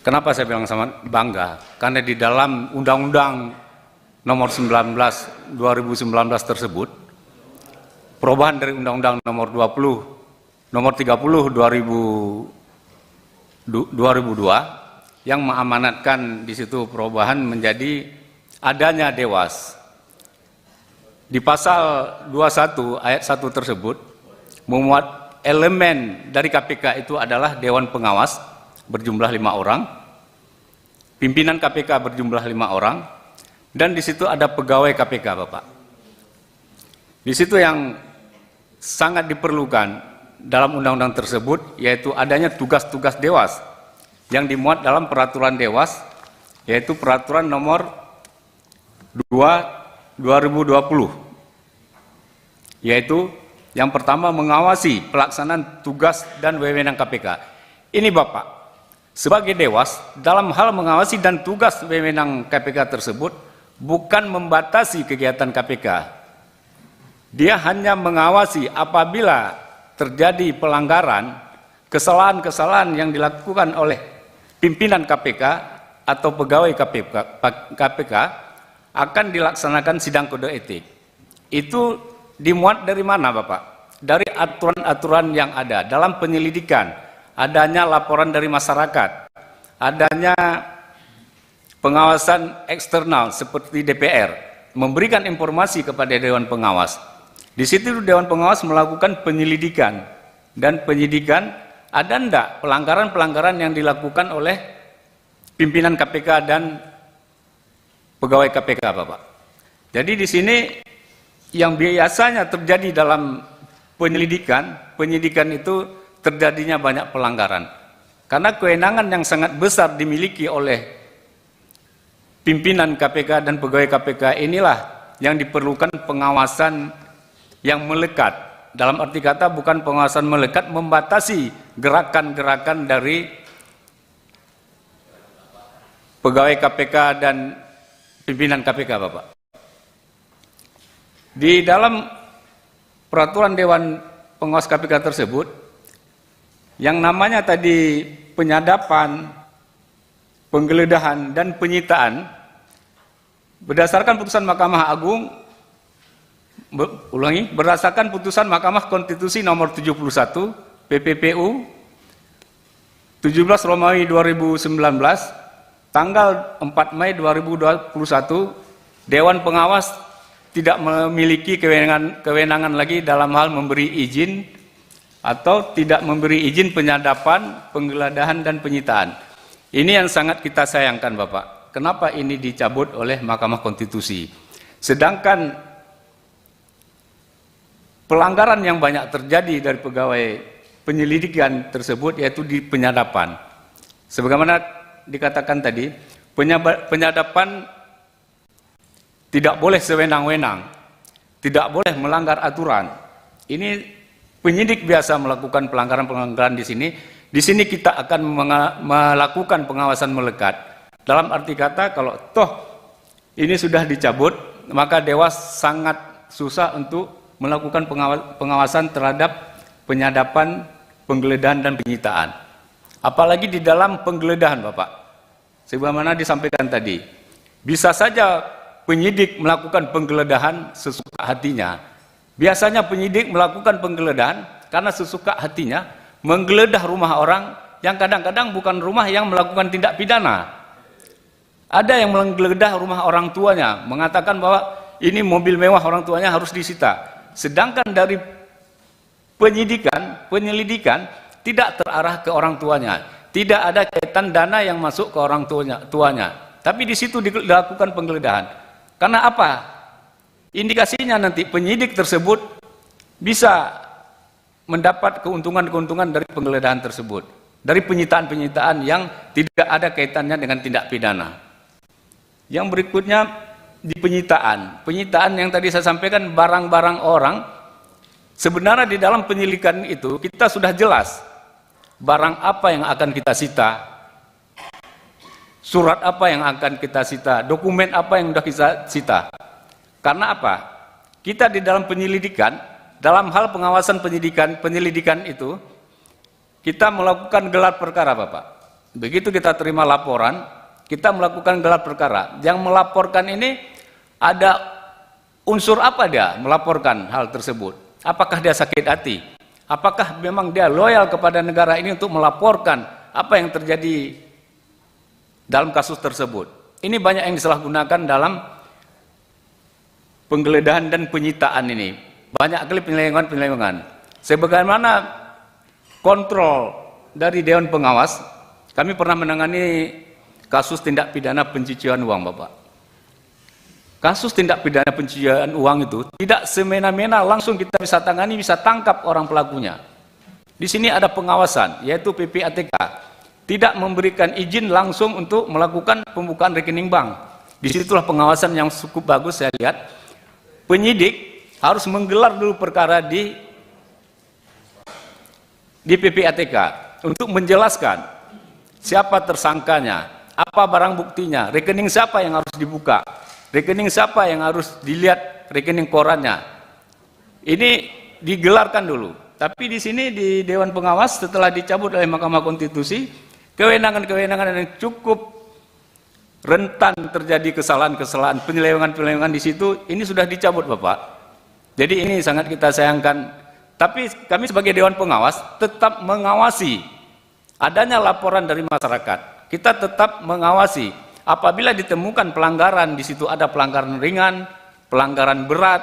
Kenapa saya bilang sangat bangga? Karena di dalam Undang-Undang Nomor 19 2019 tersebut, perubahan dari Undang-Undang Nomor 30 2002 yang mengamanatkan di situ perubahan menjadi adanya Dewas. Di pasal 21 ayat 1 tersebut memuat elemen dari KPK itu adalah Dewan Pengawas berjumlah 5 orang, pimpinan KPK berjumlah 5 orang, dan di situ ada pegawai KPK, Bapak. Di situ yang sangat diperlukan dalam undang-undang tersebut yaitu adanya tugas-tugas Dewas yang dimuat dalam peraturan Dewas, yaitu peraturan nomor 2/2020, yaitu yang pertama mengawasi pelaksanaan tugas dan wewenang KPK. Ini Bapak, sebagai Dewas, dalam hal mengawasi dan tugas wewenang KPK tersebut bukan membatasi kegiatan KPK. Dia hanya mengawasi apabila terjadi pelanggaran, kesalahan-kesalahan yang dilakukan oleh pimpinan KPK atau pegawai KPK akan dilaksanakan sidang kode etik. Itu dimuat dari mana, Bapak? Dari aturan-aturan yang ada dalam penyelidikan. Adanya laporan dari masyarakat, adanya pengawasan eksternal seperti DPR, memberikan informasi kepada Dewan Pengawas. Di situ Dewan Pengawas melakukan penyelidikan, dan penyidikan ada enggak pelanggaran-pelanggaran yang dilakukan oleh pimpinan KPK dan pegawai KPK, Bapak. Jadi di sini yang biasanya terjadi dalam penyidikan itu terjadinya banyak pelanggaran. Karena kewenangan yang sangat besar dimiliki oleh pimpinan KPK dan pegawai KPK inilah yang diperlukan pengawasan yang melekat. Dalam arti kata bukan pengawasan melekat membatasi gerakan-gerakan dari pegawai KPK dan pimpinan KPK, Bapak. Di dalam peraturan Dewan Pengawas KPK tersebut, yang namanya tadi penyadapan, penggeledahan, dan penyitaan, berdasarkan putusan Mahkamah Agung, berdasarkan putusan Mahkamah Konstitusi nomor 71 PPPU 17 Romawi 2019, tanggal 4 Mei 2021, Dewan Pengawas tidak memiliki kewenangan lagi dalam hal memberi izin atau tidak memberi izin penyadapan, penggeledahan, dan penyitaan. Ini yang sangat kita sayangkan, Bapak. Kenapa ini dicabut oleh Mahkamah Konstitusi? Sedangkan pelanggaran yang banyak terjadi dari pegawai penyelidikan tersebut yaitu di penyadapan. Sebagaimana dikatakan tadi, penyadapan tidak boleh sewenang-wenang, tidak boleh melanggar aturan. Ini penyidik biasa melakukan pelanggaran-pelanggaran di sini. Di sini kita akan melakukan pengawasan melekat. Dalam arti kata, kalau toh ini sudah dicabut, maka Dewas sangat susah untuk melakukan pengawasan terhadap penyadapan, penggeledahan, dan penyitaan. Apalagi di dalam penggeledahan, Bapak. Sebagaimana disampaikan tadi, bisa saja penyidik melakukan penggeledahan sesuka hatinya. Biasanya penyidik melakukan penggeledahan karena sesuka hatinya, menggeledah rumah orang yang kadang-kadang bukan rumah yang melakukan tindak pidana. Ada yang menggeledah rumah orang tuanya, mengatakan bahwa ini mobil mewah orang tuanya harus disita. Sedangkan dari penyelidikan tidak terarah ke orang tuanya. Tidak ada kaitan dana yang masuk ke orang tuanya. Tapi di situ dilakukan penggeledahan. Karena apa? Indikasinya nanti penyidik tersebut bisa mendapat keuntungan-keuntungan dari penggeledahan tersebut, dari penyitaan-penyitaan yang tidak ada kaitannya dengan tindak pidana. Yang berikutnya di penyitaan yang tadi saya sampaikan, barang-barang orang. Sebenarnya di dalam penyelidikan itu kita sudah jelas barang apa yang akan kita sita, surat apa yang akan kita sita, dokumen apa yang sudah kita sita. Karena apa? Kita di dalam penyelidikan, dalam hal pengawasan penyelidikan itu, kita melakukan gelar perkara, Bapak. Begitu kita terima laporan, kita melakukan gelar perkara. Yang melaporkan ini ada unsur apa dia melaporkan hal tersebut? Apakah dia sakit hati? Apakah memang dia loyal kepada negara ini untuk melaporkan apa yang terjadi dalam kasus tersebut? Ini banyak yang disalahgunakan dalam penggeledahan dan penyitaan ini. Banyak kali penyelewengan. Sebagaimana kontrol dari Dewan Pengawas, kami pernah menangani kasus tindak pidana pencucian uang, Bapak. Kasus tindak pidana pencucian uang itu tidak semena-mena langsung kita bisa tangani, bisa tangkap orang pelakunya. Di sini ada pengawasan, yaitu PPATK. Tidak memberikan izin langsung untuk melakukan pembukaan rekening bank. Disitulah pengawasan yang cukup bagus saya lihat. Penyidik harus menggelar dulu perkara di PPATK untuk menjelaskan siapa tersangkanya, apa barang buktinya, rekening siapa yang harus dibuka, rekening siapa yang harus dilihat rekening korannya. Ini digelarkan dulu. Tapi di sini di Dewan Pengawas setelah dicabut oleh Mahkamah Konstitusi, kewenangan-kewenangan yang cukup rentan terjadi kesalahan-kesalahan, penyelewengan-penyelewengan di situ, ini sudah dicabut, Bapak. Jadi ini sangat kita sayangkan. Tapi kami sebagai Dewan Pengawas tetap mengawasi adanya laporan dari masyarakat. Kita tetap mengawasi apabila ditemukan pelanggaran, di situ ada pelanggaran ringan, pelanggaran berat,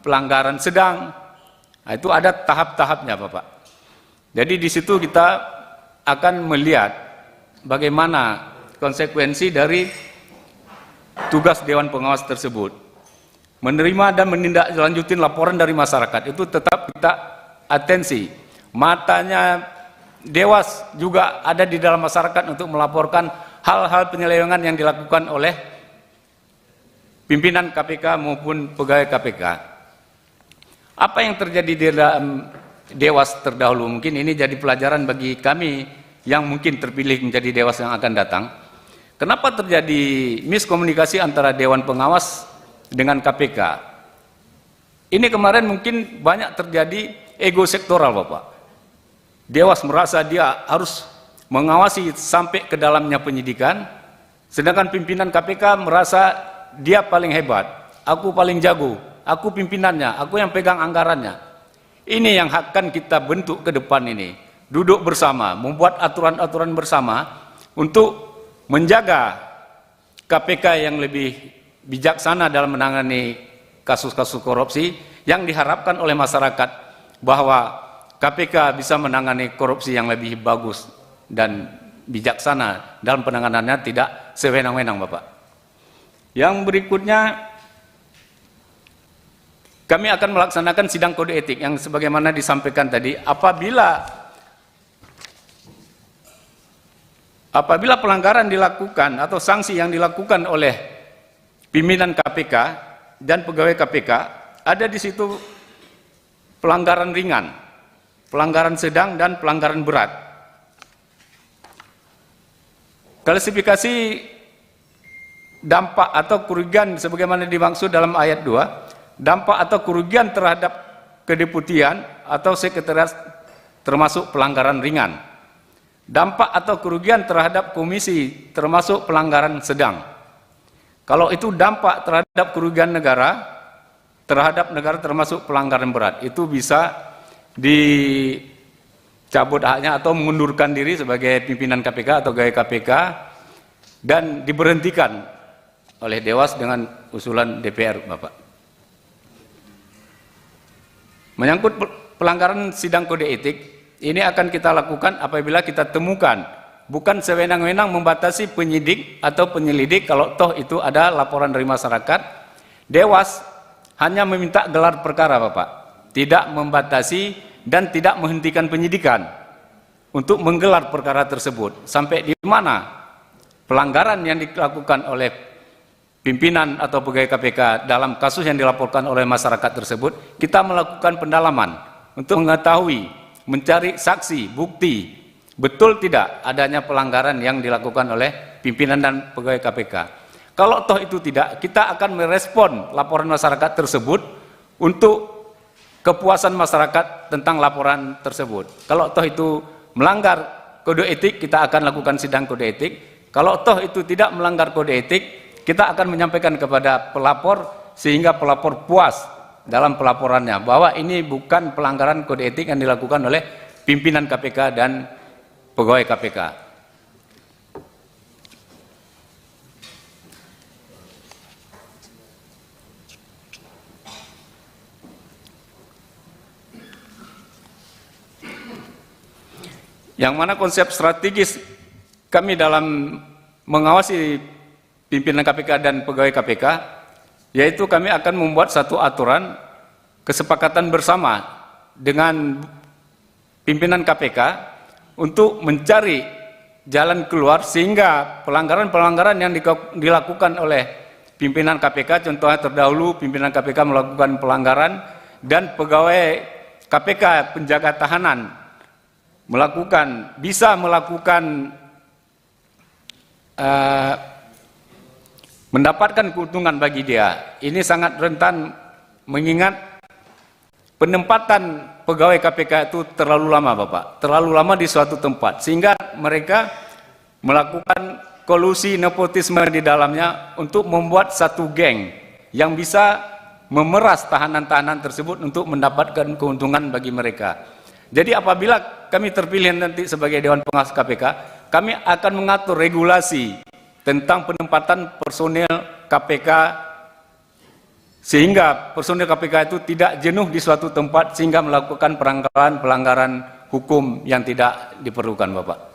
pelanggaran sedang. Nah, itu ada tahap-tahapnya, Bapak. Jadi di situ kita akan melihat bagaimana konsekuensi dari tugas Dewan Pengawas tersebut. Menerima dan menindaklanjutin laporan dari masyarakat itu tetap kita atensi. Matanya Dewas juga ada di dalam masyarakat untuk melaporkan hal-hal penyelewengan yang dilakukan oleh pimpinan KPK maupun pegawai KPK. Apa yang terjadi di dalam Dewas terdahulu, mungkin ini jadi pelajaran bagi kami yang mungkin terpilih menjadi Dewas yang akan datang. Kenapa terjadi miskomunikasi antara Dewan Pengawas dengan KPK? Ini kemarin mungkin banyak terjadi ego sektoral, Bapak. Dewas merasa dia harus mengawasi sampai ke dalamnya penyidikan, sedangkan pimpinan KPK merasa dia paling hebat, aku paling jago, aku pimpinannya, aku yang pegang anggarannya. Ini yang akan kita bentuk ke depan ini. Duduk bersama, membuat aturan-aturan bersama untuk menjaga KPK yang lebih bijaksana dalam menangani kasus-kasus korupsi yang diharapkan oleh masyarakat, bahwa KPK bisa menangani korupsi yang lebih bagus dan bijaksana dalam penanganannya, tidak sewenang-wenang, Bapak. Yang berikutnya, kami akan melaksanakan sidang kode etik yang sebagaimana disampaikan tadi. Apabila pelanggaran dilakukan atau sanksi yang dilakukan oleh pimpinan KPK dan pegawai KPK, ada di situ pelanggaran ringan, pelanggaran sedang, dan pelanggaran berat. Klasifikasi dampak atau kerugian sebagaimana dimaksud dalam ayat 2, dampak atau kerugian terhadap kedeputian atau sekretariat termasuk pelanggaran ringan. Dampak atau kerugian terhadap komisi termasuk pelanggaran sedang. Kalau itu dampak terhadap kerugian negara, terhadap negara termasuk pelanggaran berat, itu bisa dicabut haknya atau mengundurkan diri sebagai pimpinan KPK atau pegawai KPK dan diberhentikan oleh Dewas dengan usulan DPR, Bapak. Menyangkut pelanggaran sidang kode etik, ini akan kita lakukan apabila kita temukan, bukan sewenang-wenang membatasi penyidik atau penyelidik kalau toh itu ada laporan dari masyarakat. Dewas hanya meminta gelar perkara, Bapak, tidak membatasi dan tidak menghentikan penyidikan untuk menggelar perkara tersebut. Sampai di mana pelanggaran yang dilakukan oleh pimpinan atau pegawai KPK dalam kasus yang dilaporkan oleh masyarakat tersebut, kita melakukan pendalaman untuk mengetahui, mencari saksi, bukti, betul tidak adanya pelanggaran yang dilakukan oleh pimpinan dan pegawai KPK. Kalau toh itu tidak, kita akan merespon laporan masyarakat tersebut untuk kepuasan masyarakat tentang laporan tersebut. Kalau toh itu melanggar kode etik, kita akan lakukan sidang kode etik. Kalau toh itu tidak melanggar kode etik, kita akan menyampaikan kepada pelapor sehingga pelapor puas dalam pelaporannya bahwa ini bukan pelanggaran kode etik yang dilakukan oleh pimpinan KPK dan pegawai KPK. Yang mana konsep strategis kami dalam mengawasi pimpinan KPK dan pegawai KPK, yaitu kami akan membuat satu aturan kesepakatan bersama dengan pimpinan KPK untuk mencari jalan keluar sehingga pelanggaran-pelanggaran yang dilakukan oleh pimpinan KPK, contohnya terdahulu pimpinan KPK melakukan pelanggaran dan pegawai KPK penjaga tahanan bisa melakukan mendapatkan keuntungan bagi dia. Ini sangat rentan mengingat penempatan pegawai KPK itu terlalu lama, Bapak. Terlalu lama di suatu tempat sehingga mereka melakukan kolusi nepotisme di dalamnya untuk membuat satu geng yang bisa memeras tahanan-tahanan tersebut untuk mendapatkan keuntungan bagi mereka. Jadi apabila kami terpilih nanti sebagai Dewan Pengawas KPK, kami akan mengatur regulasi tentang penempatan personil KPK sehingga personil KPK itu tidak jenuh di suatu tempat sehingga melakukan pelanggaran-pelanggaran hukum yang tidak diperlukan, Bapak.